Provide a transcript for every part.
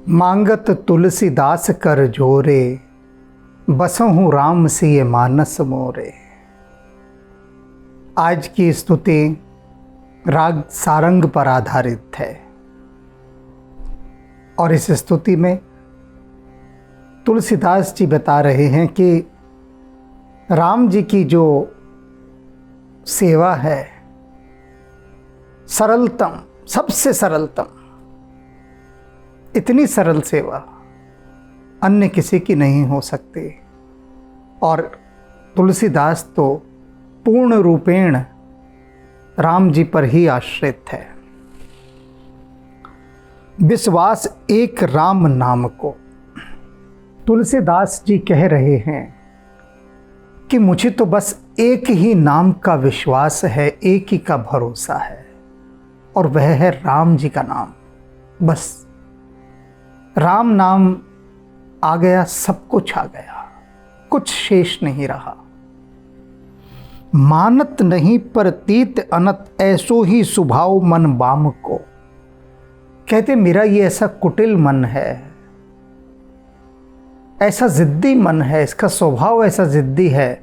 मांगत तुलसीदास कर जोरे, बसहूँ राम सिय मानस मोरे। आज की स्तुति राग सारंग पर आधारित है और इस स्तुति में तुलसीदास जी बता रहे हैं कि राम जी की जो सेवा है सरलतम, सबसे सरलतम, इतनी सरल सेवा अन्य किसी की नहीं हो सकती। और तुलसीदास तो पूर्ण रूपेण राम जी पर ही आश्रित है। विश्वास एक राम नाम को। तुलसीदास जी कह रहे हैं कि मुझे तो बस एक ही नाम का विश्वास है, एक ही का भरोसा है, और वह है राम जी का नाम। बस राम नाम आ गया, सब कुछ आ गया, कुछ शेष नहीं रहा। मानत नहीं प्रतीत अनत, ऐसो ही स्वभाव मन बाम को। कहते मेरा ये ऐसा कुटिल मन है, ऐसा जिद्दी मन है, इसका स्वभाव ऐसा जिद्दी है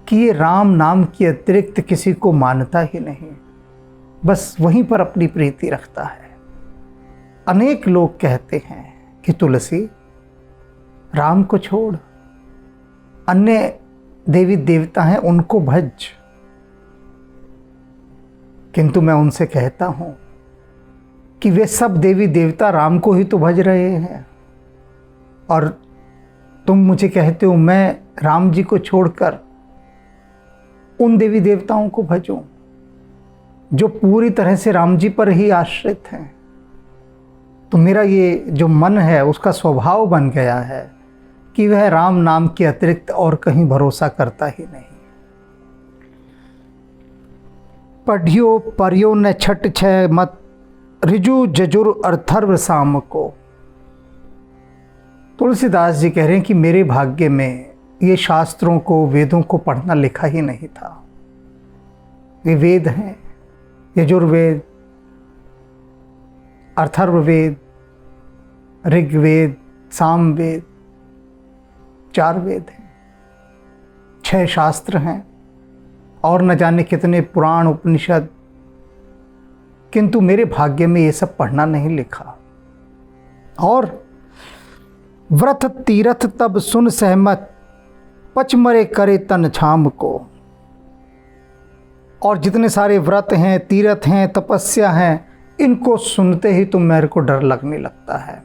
कि ये राम नाम के अतिरिक्त किसी को मानता ही नहीं, बस वहीं पर अपनी प्रीति रखता है। अनेक लोग कहते हैं कि तुलसी राम को छोड़, अन्य देवी देवता हैं उनको भज, किंतु मैं उनसे कहता हूं कि वे सब देवी देवता राम को ही तो भज रहे हैं, और तुम मुझे कहते हो मैं राम जी को छोड़कर उन देवी देवताओं को भजूं जो पूरी तरह से राम जी पर ही आश्रित हैं। तो मेरा ये जो मन है उसका स्वभाव बन गया है कि वह राम नाम के अतिरिक्त और कहीं भरोसा करता ही नहीं। पढ़ियो परियो न छठ छह मत, रिजु जजुर अर्थर्व साम को। तुलसीदास जी कह रहे हैं कि मेरे भाग्य में ये शास्त्रों को, वेदों को पढ़ना लिखा ही नहीं था। ये वेद हैं, यजुर्वेद, अथर्ववेद, ऋग्वेद, सामवेद, 4 वेद हैं, 6 शास्त्र हैं, और न जाने कितने पुराण उपनिषद, किंतु मेरे भाग्य में ये सब पढ़ना नहीं लिखा। और व्रत तीरथ तब सुन सहमत, पचमरे करे तन छाम को। और जितने सारे व्रत हैं, तीर्थ हैं, तपस्या हैं, इनको सुनते ही तो मेरे को डर लगने लगता है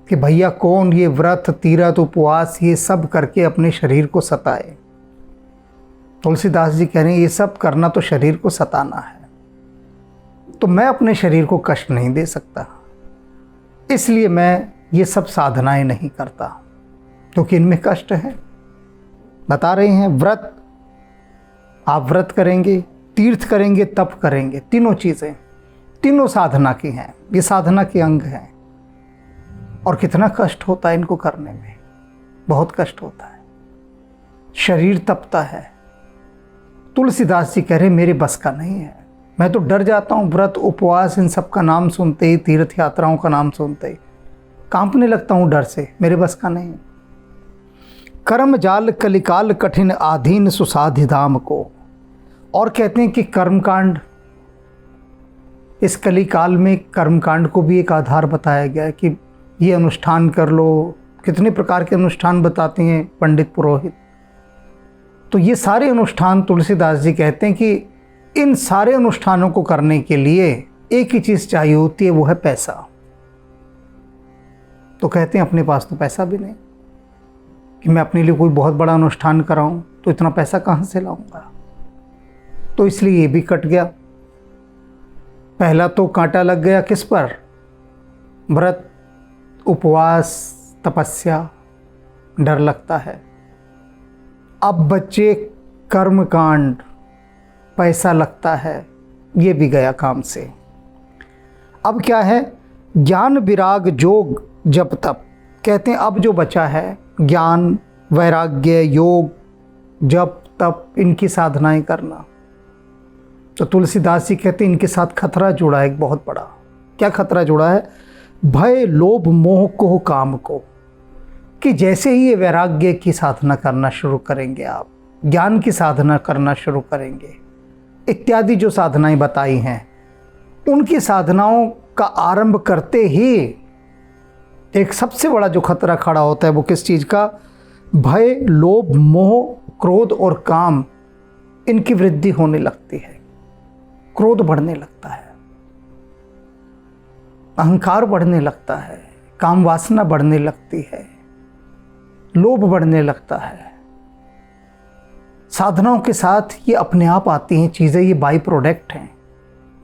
कि भैया कौन ये व्रत, तीर्थ, उपवास ये सब करके अपने शरीर को सताए। तुलसीदास जी कह रहे हैं ये सब करना तो शरीर को सताना है, तो मैं अपने शरीर को कष्ट नहीं दे सकता, इसलिए मैं ये सब साधनाएं नहीं करता, क्योंकि इनमें कष्ट है। बता रहे हैं व्रत, आप व्रत करेंगे, तीर्थ करेंगे, तप करेंगे, तीनों चीज़ें, तीनों साधना की हैं, ये साधना के अंग हैं। और कितना कष्ट होता है इनको करने में, बहुत कष्ट होता है, शरीर तपता है। तुलसीदास जी कह रहे मेरे बस का नहीं है, मैं तो डर जाता हूँ व्रत, उपवास, इन सब का नाम सुनते ही, तीर्थ यात्राओं का नाम सुनते ही कांपने लगता हूँ डर से, मेरे बस का नहीं। कर्म जाल कलिकाल कठिन आधीन सुसाधि धाम को। और कहते हैं कि कर्मकांड, इस कलिकाल में कर्मकांड को भी एक आधार बताया गया है कि ये अनुष्ठान कर लो। कितने प्रकार के अनुष्ठान बताते हैं पंडित पुरोहित। तो ये सारे अनुष्ठान तुलसीदास जी कहते हैं कि इन सारे अनुष्ठानों को करने के लिए एक ही चीज़ चाहिए होती है, वो है पैसा। तो कहते हैं अपने पास तो पैसा भी नहीं कि मैं अपने लिए कोई बहुत बड़ा अनुष्ठान कराऊं, तो इतना पैसा कहाँ से लाऊंगा। तो इसलिए ये भी कट गया। पहला तो कांटा लग गया किस पर, व्रत, उपवास, तपस्या, डर लगता है। अब बच्चे कर्मकांड, पैसा लगता है, ये भी गया काम से। अब क्या है, ज्ञान विराग जोग जप तप। कहते हैं अब जो बचा है ज्ञान, वैराग्य, योग, जप तप, इनकी साधनाएं करना। तो तुलसीदास जी कहते हैं इनके साथ खतरा जुड़ा है एक बहुत बड़ा। क्या खतरा जुड़ा है भय लोभ मोह को काम को, कि जैसे ही ये वैराग्य की साधना करना शुरू करेंगे, आप ज्ञान की साधना करना शुरू करेंगे, इत्यादि जो साधनाएं बताई हैं, उनकी साधनाओं का आरंभ करते ही एक सबसे बड़ा जो खतरा खड़ा होता है वो किस चीज़ का? भय लोभ मोह क्रोध और काम, इनकी वृद्धि होने लगती है। क्रोध बढ़ने लगता है, अहंकार बढ़ने लगता है, काम वासना बढ़ने लगती है, लोभ बढ़ने लगता है। साधनाओं के साथ ये अपने आप आती हैं चीज़ें, ये बाई प्रोडक्ट हैं,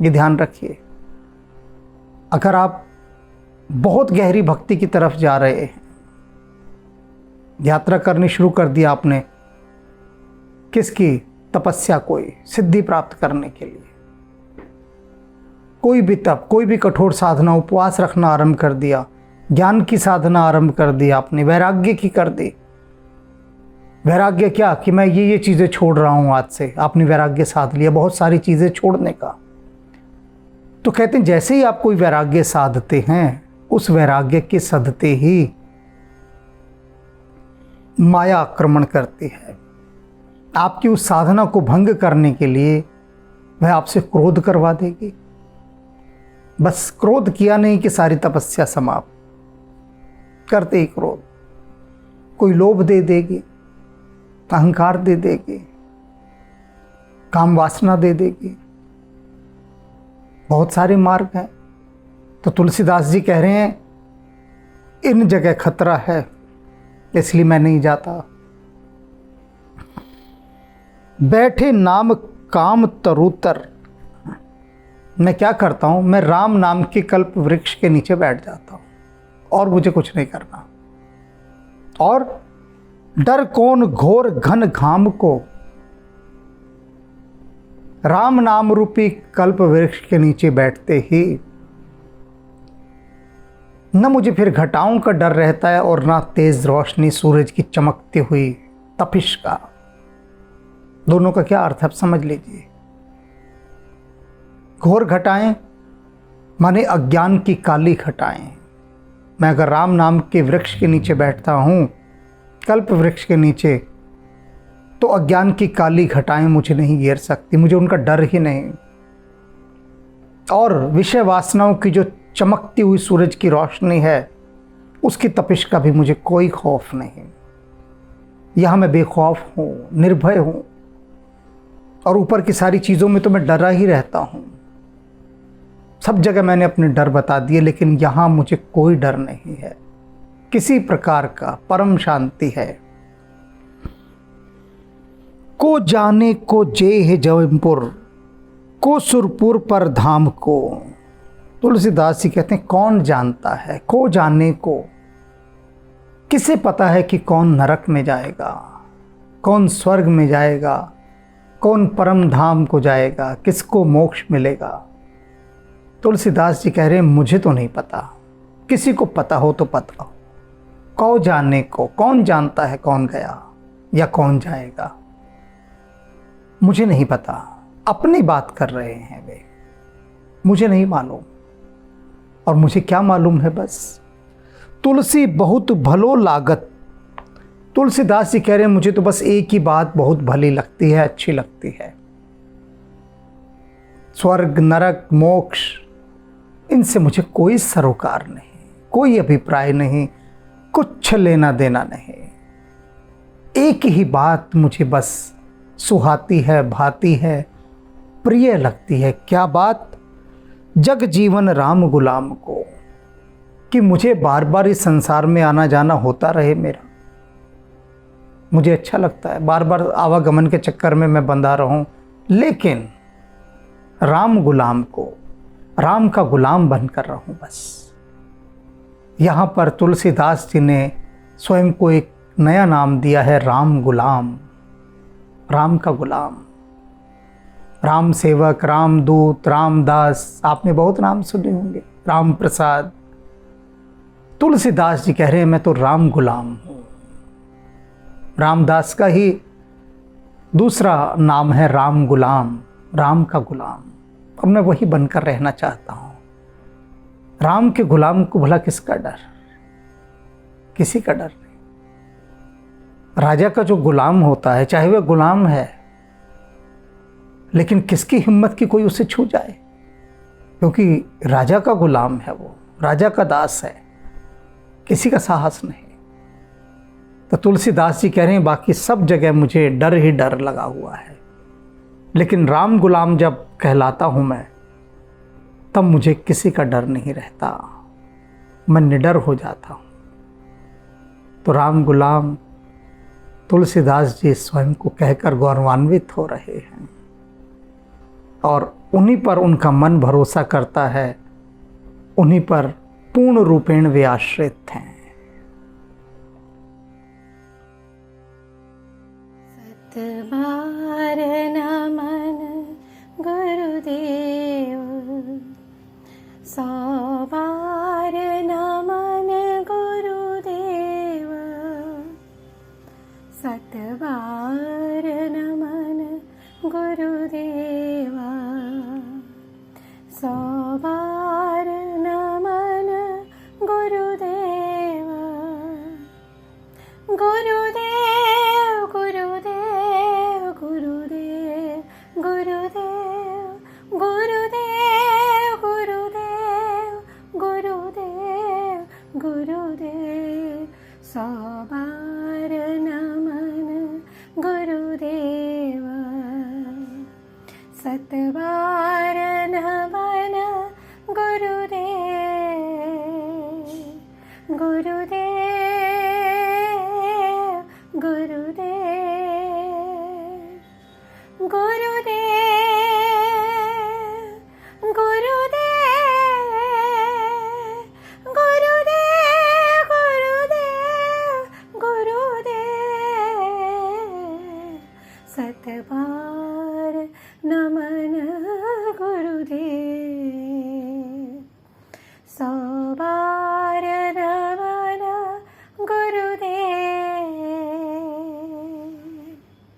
ये ध्यान रखिए। अगर आप बहुत गहरी भक्ति की तरफ जा रहे हैं, यात्रा करनी शुरू कर दिया आपने, किसकी? तपस्या, कोई सिद्धि प्राप्त करने के लिए, कोई भी तप, कोई भी कठोर साधना, उपवास रखना आरंभ कर दिया, ज्ञान की साधना आरंभ कर दी आपने, वैराग्य की कर दी। वैराग्य क्या? कि मैं ये चीज़ें छोड़ रहा हूँ आज से, आपने वैराग्य साध लिया, बहुत सारी चीज़ें छोड़ने का। तो कहते हैं जैसे ही आप कोई वैराग्य साधते हैं, उस वैराग्य के सधते ही माया आक्रमण करती है। आपकी उस साधना को भंग करने के लिए वह आपसे क्रोध करवा देगी। बस क्रोध किया नहीं कि सारी तपस्या समाप्त, करते ही क्रोध। कोई लोभ दे देगी, अहंकार दे देगी, काम वासना दे देगी, बहुत सारे मार्ग हैं। तो तुलसीदास जी कह रहे हैं इन जगह खतरा है, इसलिए मैं नहीं जाता। बैठे नाम काम तरुतर, मैं क्या करता हूं? मैं राम नाम के कल्प वृक्ष के नीचे बैठ जाता हूं और मुझे कुछ नहीं करना। और डर कौन घोर घन घाम को, राम नाम रूपी कल्प वृक्ष के नीचे बैठते ही न मुझे फिर घटाओं का डर रहता है और ना तेज रोशनी सूरज की चमकती हुई तपिश का। दोनों का क्या अर्थ है, आप समझ लीजिए। घोर घटाएं माने अज्ञान की काली घटाएं। मैं अगर राम नाम के वृक्ष के नीचे बैठता हूं, कल्प वृक्ष के नीचे, तो अज्ञान की काली घटाएं मुझे नहीं घेर सकती, मुझे उनका डर ही नहीं। और विषय वासनाओं की जो चमकती हुई सूरज की रोशनी है, उसकी तपिश का भी मुझे कोई खौफ नहीं। यहां मैं बेखौफ हूं, निर्भय हूं, और ऊपर की सारी चीज़ों में तो मैं डरा ही रहता हूं। सब जगह मैंने अपने डर बता दिए, लेकिन यहां मुझे कोई डर नहीं है किसी प्रकार का, परम शांति है। को जाने को जे है जौनपुर, को सुरपुर पर धाम को। तुलसीदास जी कहते हैं कौन जानता है, को जाने को, किसे पता है कि कौन नरक में जाएगा, कौन स्वर्ग में जाएगा, कौन परम धाम को जाएगा, किसको मोक्ष मिलेगा। तुलसीदास जी कह रहे हैं मुझे तो नहीं पता, किसी को पता हो तो पता हो। कौ जाने को, कौन जानता है कौन गया या कौन जाएगा, मुझे नहीं पता। अपनी बात कर रहे हैं वे, मुझे नहीं मालूम। और मुझे क्या मालूम है, बस तुलसी बहुत भलो लागत। तुलसीदास जी कह रहे हैं मुझे तो बस एक ही बात बहुत भली लगती है, अच्छी लगती है। स्वर्ग नरक मोक्ष, इनसे मुझे कोई सरोकार नहीं, कोई अभिप्राय नहीं, कुछ लेना देना नहीं। एक ही बात मुझे बस सुहाती है, भाती है, प्रिय लगती है। क्या बात? जग जीवन राम गुलाम को, कि मुझे बार बार इस संसार में आना जाना होता रहे मेरा। मुझे अच्छा लगता है बार बार आवागमन के चक्कर में मैं बंधा रहूं, लेकिन राम गुलाम को, राम का गुलाम बनकर रहूं बस। यहाँ पर तुलसीदास जी ने स्वयं को एक नया नाम दिया है, राम गुलाम, राम का गुलाम, राम सेवक, रामदूत, रामदास, आपने बहुत नाम सुने होंगे, राम प्रसाद। तुलसीदास जी कह रहे हैं मैं तो राम गुलाम हूँ। रामदास का ही दूसरा नाम है राम गुलाम, राम का गुलाम। और मैं वही बनकर रहना चाहता हूँ। राम के गुलाम को भला किसका डर? किसी का डर नहीं। राजा का जो गुलाम होता है, चाहे वह गुलाम है, लेकिन किसकी हिम्मत की कोई उसे छू जाए? क्योंकि राजा का गुलाम है, वो राजा का दास है, किसी का साहस नहीं। तो तुलसीदास जी कह रहे हैं बाकी सब जगह मुझे डर ही डर लगा हुआ है, लेकिन राम गुलाम जब कहलाता हूं मैं, तब मुझे किसी का डर नहीं रहता, मैं निडर हो जाता हूं। तो राम गुलाम तुलसीदास जी स्वयं को कहकर गौरवान्वित हो रहे हैं और उन्हीं पर उनका मन भरोसा करता है, उन्हीं पर पूर्ण रूपेण वे आश्रित हैं। सतबार नमन गुरुदेव, सौ बार नमन गुरुदेव, सतबार नमन गुरुदेव, सौ बार नमन गुरुदेव। गुरुदेव गुरुदेव गुरुदेव गुरुदेव गुरुदेव गुरुदेव गुरुदेव गुरुदेव, सौ बार नमन गुरुदेव, सतबार नमन गुरुदेव। गुरुदेव गुरुदेव गुरुदेव गुरुदेव गुरुदेव गुरुदेव गुरुदेव, सतबार नमन गुरुदेव, सौ बार